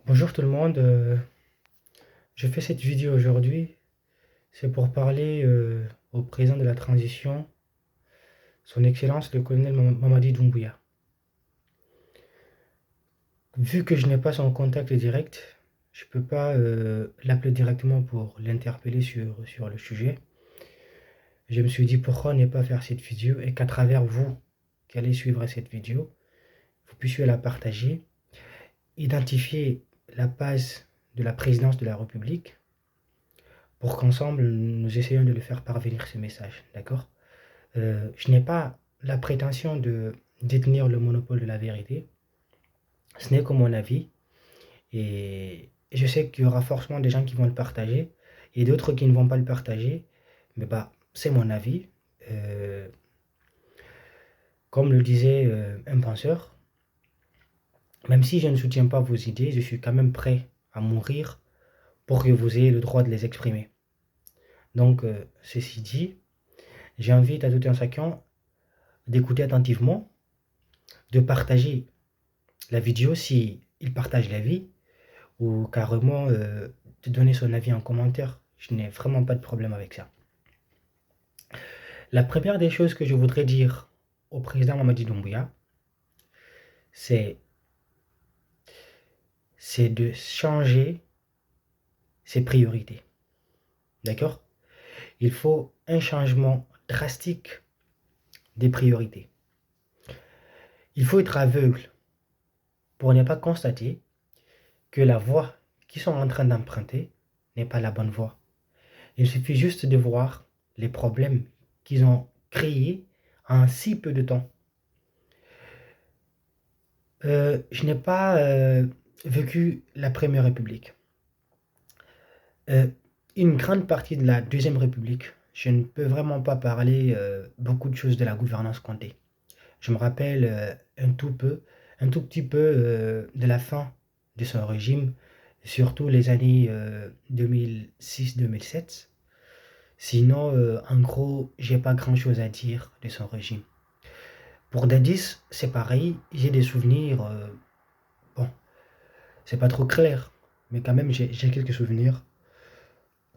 Bonjour tout le monde, je fais cette vidéo aujourd'hui, c'est pour parler au président de la transition, son Excellence le colonel Mamadi Doumbouya. Vu que je n'ai pas son contact direct, je ne peux pas l'appeler directement pour l'interpeller sur le sujet. Je me suis dit pourquoi ne pas faire cette vidéo et qu'à travers vous qui allez suivre cette vidéo, vous puissiez la partager, identifier la base de la présidence de la République pour qu'ensemble nous essayions de le faire parvenir ce message, d'accord? Je n'ai pas la prétention de détenir le monopole de la vérité. Ce n'est que mon avis. Et je sais qu'il y aura forcément des gens qui vont le partager et d'autres qui ne vont pas le partager. Mais bah, c'est mon avis. Euh, Comme le disait un penseur, même si je ne soutiens pas vos idées, je suis quand même prêt à mourir pour que vous ayez le droit de les exprimer. Donc, ceci dit, j'invite à tout un chacun d'écouter attentivement, de partager la vidéo si il partage l'avis ou carrément de donner son avis en commentaire. Je n'ai vraiment pas de problème avec ça. La première des choses que je voudrais dire au président Mamadi Doumbouya, c'est de changer ses priorités. D'accord? Il faut un changement drastique des priorités. Il faut être aveugle pour ne pas constater que la voie qu'ils sont en train d'emprunter n'est pas la bonne voie. Il suffit juste de voir les problèmes qu'ils ont créés en si peu de temps. Je n'ai pas vécu la Première République. Euh, une grande partie de la Deuxième République, je ne peux vraiment pas parler beaucoup de choses de la gouvernance Condé. Je me rappelle un tout petit peu de la fin de son régime, surtout les années 2006-2007. Sinon, en gros, j'ai pas grand-chose à dire de son régime. Pour Dadis, c'est pareil, j'ai des souvenirs, bon, c'est pas trop clair, mais quand même j'ai quelques souvenirs.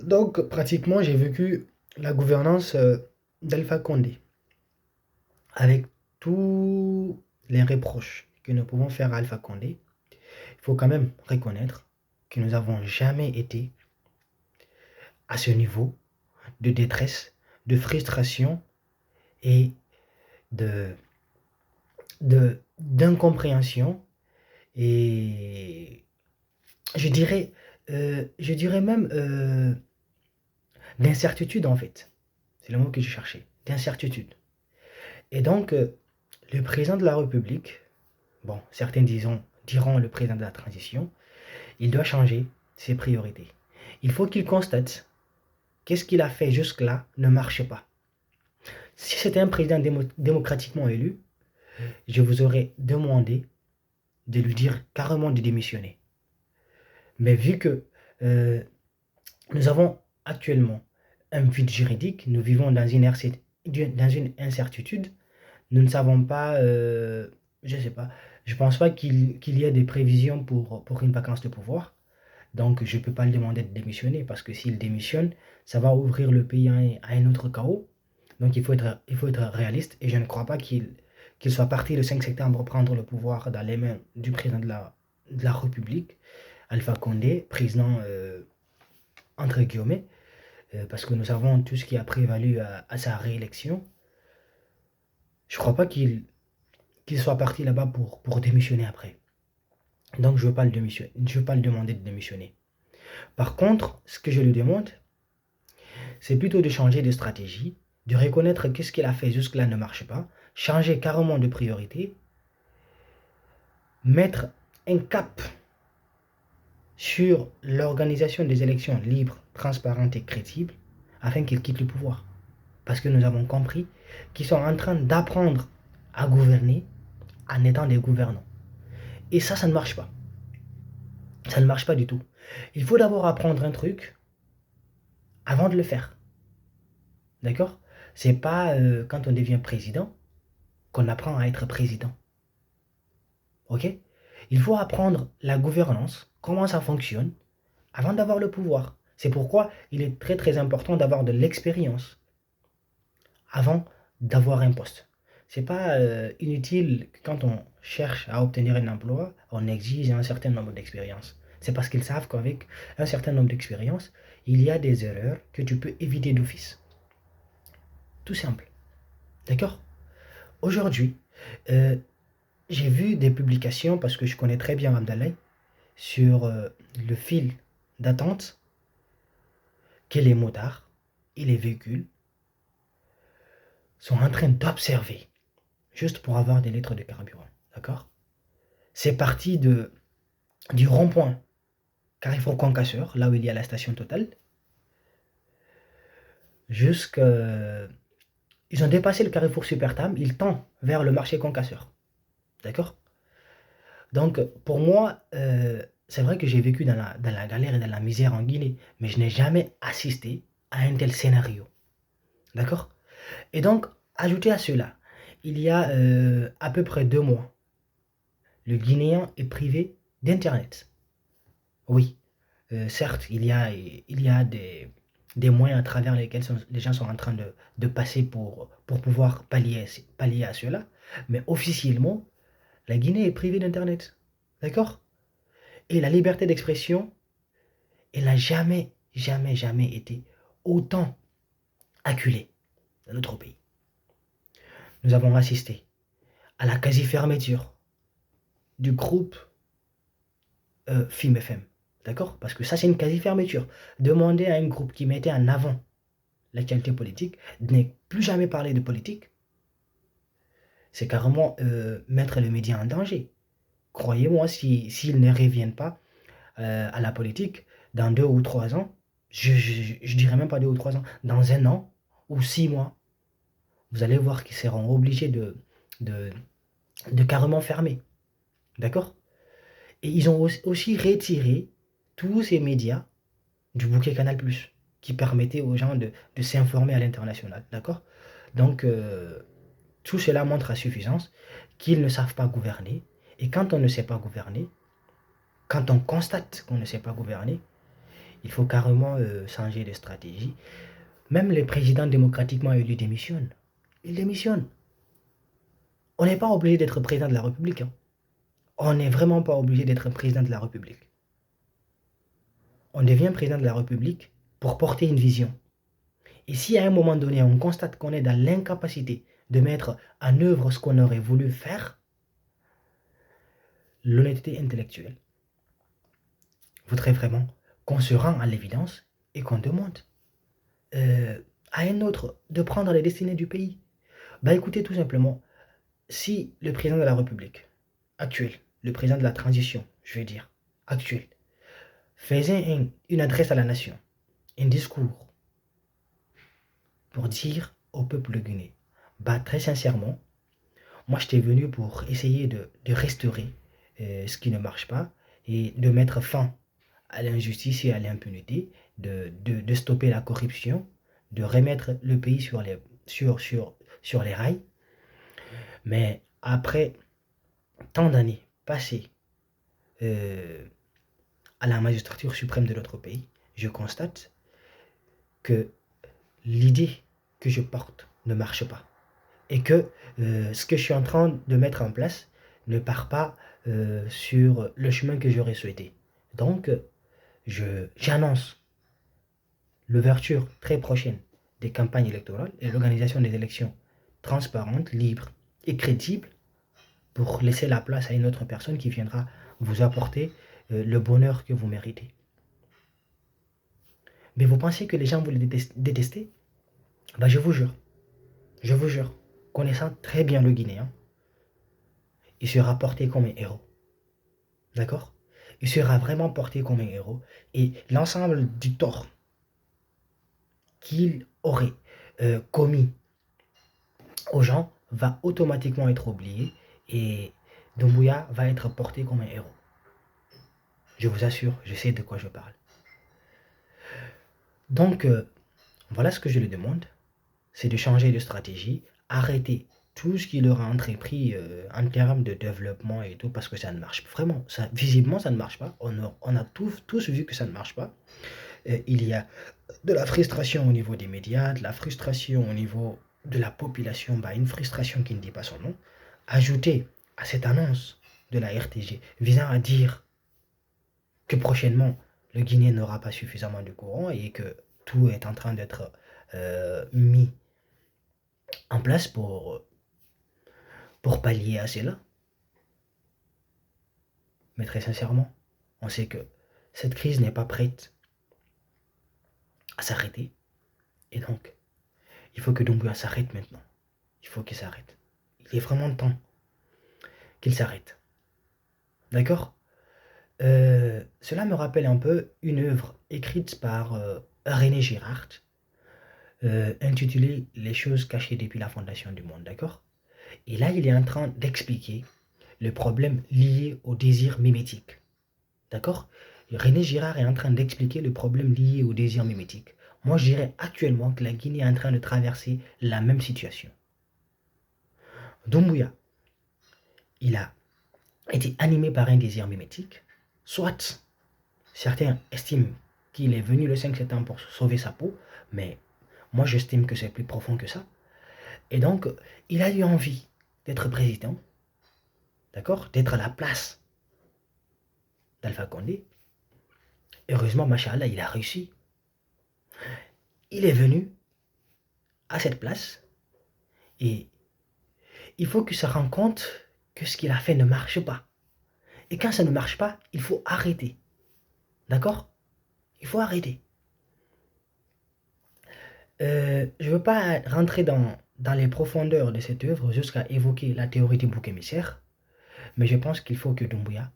Donc, pratiquement, j'ai vécu la gouvernance d'Alpha Condé, avec tous les reproches que nous pouvons faire à Alpha Condé. Il faut quand même reconnaître que nous n'avons jamais été à ce niveau de détresse, de frustration et de d'incompréhension et je dirais même d'incertitude en fait. C'est le mot que je cherchais, d'incertitude. Et donc, le président de la République, bon, certains diront le président de la transition, il doit changer ses priorités. Il faut qu'il constate qu'est-ce qu'il a fait jusque-là ne marche pas. Si c'était un président démocratiquement élu, je vous aurais demandé de lui dire carrément de démissionner. Mais vu que euh, nous avons actuellement un vide juridique, nous vivons dans une incertitude, nous ne savons pas, je ne sais pas, je ne pense pas qu'il y ait des prévisions pour une vacance de pouvoir. Donc je ne peux pas le demander de démissionner parce que s'il démissionne, ça va ouvrir le pays à un autre chaos. Donc il faut être réaliste et je ne crois pas qu'il soit parti le 5 septembre prendre le pouvoir dans les mains du président de la République, Alpha Condé, président entre guillemets, parce que nous savons tout ce qui a prévalu à sa réélection. Je ne crois pas qu'il soit parti là-bas pour démissionner après. Donc je ne veux pas le démissionner, je veux pas le demander de démissionner. Par contre, ce que je lui demande, c'est plutôt de changer de stratégie, de reconnaître que ce qu'il a fait jusque-là ne marche pas, changer carrément de priorité, mettre un cap sur l'organisation des élections libres, transparentes et crédibles, afin qu'il quitte le pouvoir. Parce que nous avons compris qu'ils sont en train d'apprendre à gouverner en étant des gouvernants. Et ça ne marche pas. Ça ne marche pas du tout. Il faut d'abord apprendre un truc avant de le faire. D'accord? C'est pas quand on devient président qu'on apprend à être président. Ok? Il faut apprendre la gouvernance, comment ça fonctionne, avant d'avoir le pouvoir. C'est pourquoi il est très très important d'avoir de l'expérience avant d'avoir un poste. C'est pas inutile que quand on cherche à obtenir un emploi, on exige un certain nombre d'expériences. C'est parce qu'ils savent qu'avec un certain nombre d'expériences, il y a des erreurs que tu peux éviter d'office. Tout simple. D'accord? Aujourd'hui, euh, j'ai vu des publications, parce que je connais très bien Abdallah, sur le fil d'attente que les motards et les véhicules sont en train d'observer, juste pour avoir des litres de carburant. D'accord? C'est parti du rond-point Carrefour Concasseur, là où il y a la station Total, jusqu'à... Ils ont dépassé le Carrefour Supertam, ils tendent vers le marché Concasseur. D'accord? Donc, pour moi, c'est vrai que j'ai vécu dans la galère et dans la misère en Guinée, mais je n'ai jamais assisté à un tel scénario. D'accord? Et donc, ajouté à cela, il y a à peu près 2 mois, le Guinéen est privé d'Internet. Oui, certes, il y a des moyens à travers lesquels les gens sont en train de passer pour pouvoir pallier à cela, mais officiellement, la Guinée est privée d'Internet. D'accord? Et la liberté d'expression, elle n'a jamais, jamais, jamais été autant acculée dans notre pays. Nous avons assisté à la quasi-fermeture du groupe Film FM. D'accord? Parce que ça, c'est une quasi-fermeture. Demander à un groupe qui mettait en avant l'actualité politique de ne plus jamais parler de politique, c'est carrément mettre le média en danger. Croyez-moi, s'ils ne reviennent pas à la politique dans 2 ou 3 ans, je dirais même pas 2 ou 3 ans, dans 1 an ou 6 mois, vous allez voir qu'ils seront obligés de, de carrément fermer. D'accord? Et ils ont aussi retiré tous ces médias du bouquet Canal+, qui permettait aux gens de s'informer à l'international. D'accord? Donc, tout cela montre à suffisance qu'ils ne savent pas gouverner. Et quand on ne sait pas gouverner, quand on constate qu'on ne sait pas gouverner, il faut carrément changer de stratégie. Même les présidents démocratiquement élus démissionnent. Ils démissionnent. On n'est pas obligé d'être président de la République. Hein. On n'est vraiment pas obligé d'être président de la République. On devient président de la République pour porter une vision. Et si à un moment donné, on constate qu'on est dans l'incapacité de mettre en œuvre ce qu'on aurait voulu faire, l'honnêteté intellectuelle voudrait vraiment qu'on se rend à l'évidence et qu'on demande à un autre de prendre les destinées du pays. Bah écoutez, tout simplement, si le président de la République actuel, le président de la transition, je vais dire, actuel, faisait une adresse à la nation, un discours pour dire au peuple guinéen, bah très sincèrement, moi j'étais venu pour essayer de restaurer ce qui ne marche pas et de mettre fin à l'injustice et à l'impunité, de stopper la corruption, de remettre le pays sur les rails. Mais après tant d'années passées euh, à la magistrature suprême de notre pays, je constate que l'idée que je porte ne marche pas. Et que ce que je suis en train de mettre en place ne part pas sur le chemin que j'aurais souhaité. Donc, j'annonce l'ouverture très prochaine des campagnes électorales et l'organisation des élections transparentes, libres et crédibles pour laisser la place à une autre personne qui viendra vous apporter le bonheur que vous méritez. Mais vous pensez que les gens vous les détester? Ben, je vous jure, connaissant très bien le Guinéen, il sera porté comme un héros. D'accord? Il sera vraiment porté comme un héros. Et l'ensemble du tort qu'il aurait commis aux gens va automatiquement être oublié et Doumbouya va être porté comme un héros. Je vous assure, je sais de quoi je parle. Donc, voilà ce que je lui demande, c'est de changer de stratégie, arrêter tout ce qu'il aura entrepris en termes de développement et tout, parce que ça ne marche pas. Vraiment, ça, visiblement, ça ne marche pas. On a tous vu que ça ne marche pas. Il y a de la frustration au niveau des médias, de la frustration au niveau de la population, bah, une frustration qui ne dit pas son nom. Ajouté à cette annonce de la RTG visant à dire que prochainement, le Guinée n'aura pas suffisamment de courant et que tout est en train d'être mis en place pour pallier à cela. Mais très sincèrement, on sait que cette crise n'est pas prête à s'arrêter. Et donc, il faut que Doumbouya s'arrête maintenant. Il faut qu'il s'arrête. Il est vraiment temps qu'il s'arrête. D'accord. Cela me rappelle un peu une œuvre écrite par René Girard, intitulée Les choses cachées depuis la fondation du monde. D'accord. Et là, il est en train d'expliquer le problème lié au désir mimétique. D'accord. René Girard est en train d'expliquer le problème lié au désir mimétique. Moi, je dirais actuellement que la Guinée est en train de traverser la même situation. Doumbouya, il a été animé par un désir mimétique, soit certains estiment qu'il est venu le 5 septembre pour sauver sa peau, mais moi j'estime que c'est plus profond que ça. Et donc, il a eu envie d'être président, d'accord, d'être à la place d'Alpha Condé. Heureusement, machallah, il a réussi. Il est venu à cette place et il faut qu'il se rende compte que ce qu'il a fait ne marche pas. Et quand ça ne marche pas, il faut arrêter. D'accord? Il faut arrêter. Je ne veux pas rentrer dans les profondeurs de cette œuvre jusqu'à évoquer la théorie du bouc émissaire, mais je pense qu'il faut que Doumbouya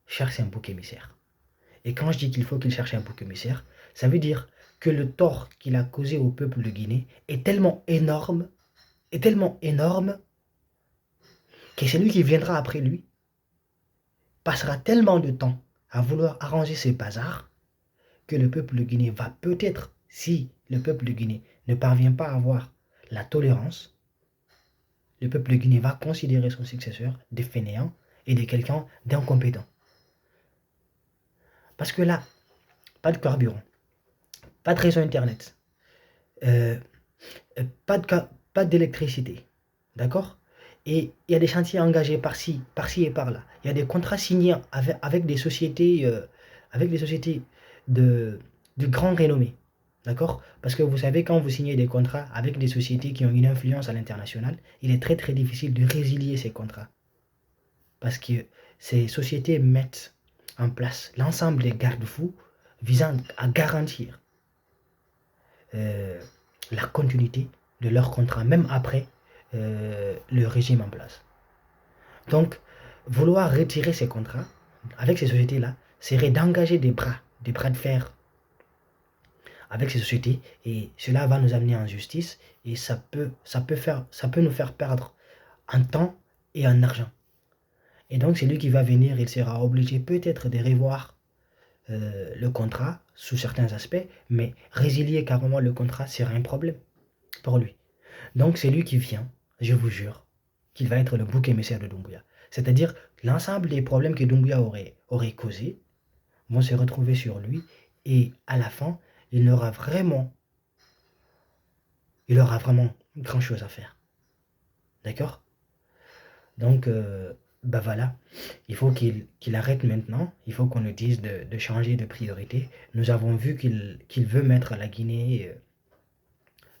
cherche un bouc émissaire. Et quand je dis qu'il faut qu'il cherche un bouc émissaire, ça veut dire que le tort qu'il a causé au peuple de Guinée est tellement énorme, que celui qui viendra après lui passera tellement de temps à vouloir arranger ces bazars que le peuple de Guinée va peut-être, si le peuple de Guinée ne parvient pas à avoir la tolérance, le peuple de Guinée va considérer son successeur de fainéant et de quelqu'un d'incompétent. Parce que là, pas de carburant, pas de réseau internet, euh, pas de, pas d'électricité, d'accord. Et il y a des chantiers engagés par-ci et par-là. Il y a des contrats signés avec des sociétés, de, de grande renommée. D'accord. Parce que vous savez, quand vous signez des contrats avec des sociétés qui ont une influence à l'international, il est très très difficile de résilier ces contrats. Parce que ces sociétés mettent en place l'ensemble des garde-fous visant à garantir euh, la continuité de leur contrat, même après le régime en place. Donc, vouloir retirer ces contrats avec ces sociétés-là serait d'engager des bras de fer avec ces sociétés et cela va nous amener en justice et ça peut nous faire perdre en temps et en argent. Et donc, celui qui va venir, il sera obligé peut-être de revoir le contrat sous certains aspects, mais résilier carrément le contrat sera un problème pour lui. Donc, c'est lui qui vient, je vous jure, qu'il va être le bouc émissaire de Doumbouya. C'est-à-dire, l'ensemble des problèmes que Doumbouya aurait causés vont se retrouver sur lui et à la fin, il aura vraiment grand chose à faire. D'accord. Donc, bah voilà, il faut qu'il arrête maintenant, il faut qu'on nous dise de changer de priorité. Nous avons vu qu'il veut mettre la Guinée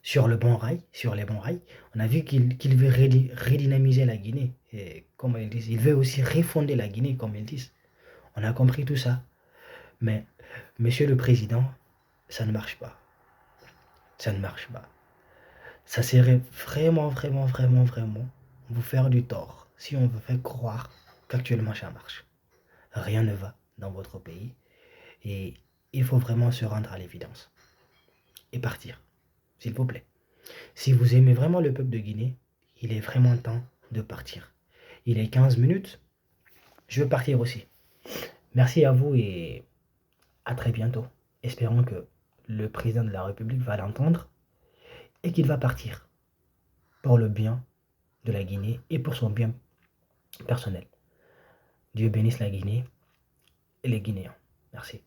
sur le bon rail, sur les bons rails. On a vu qu'il veut redynamiser la Guinée, et comme ils disent, il veut aussi refonder la Guinée, comme ils disent. On a compris tout ça. Mais, monsieur le président, ça ne marche pas. Ça ne marche pas. Ça serait vraiment vous faire du tort si on vous fait croire qu'actuellement ça marche. Rien ne va dans votre pays et il faut vraiment se rendre à l'évidence et partir, s'il vous plaît. Si vous aimez vraiment le peuple de Guinée, il est vraiment temps de partir. Il est 15 minutes, je veux partir aussi. Merci à vous et à très bientôt. Espérons que le président de la République va l'entendre et qu'il va partir pour le bien de la Guinée et pour son bien personnel. Dieu bénisse la Guinée et les Guinéens. Merci.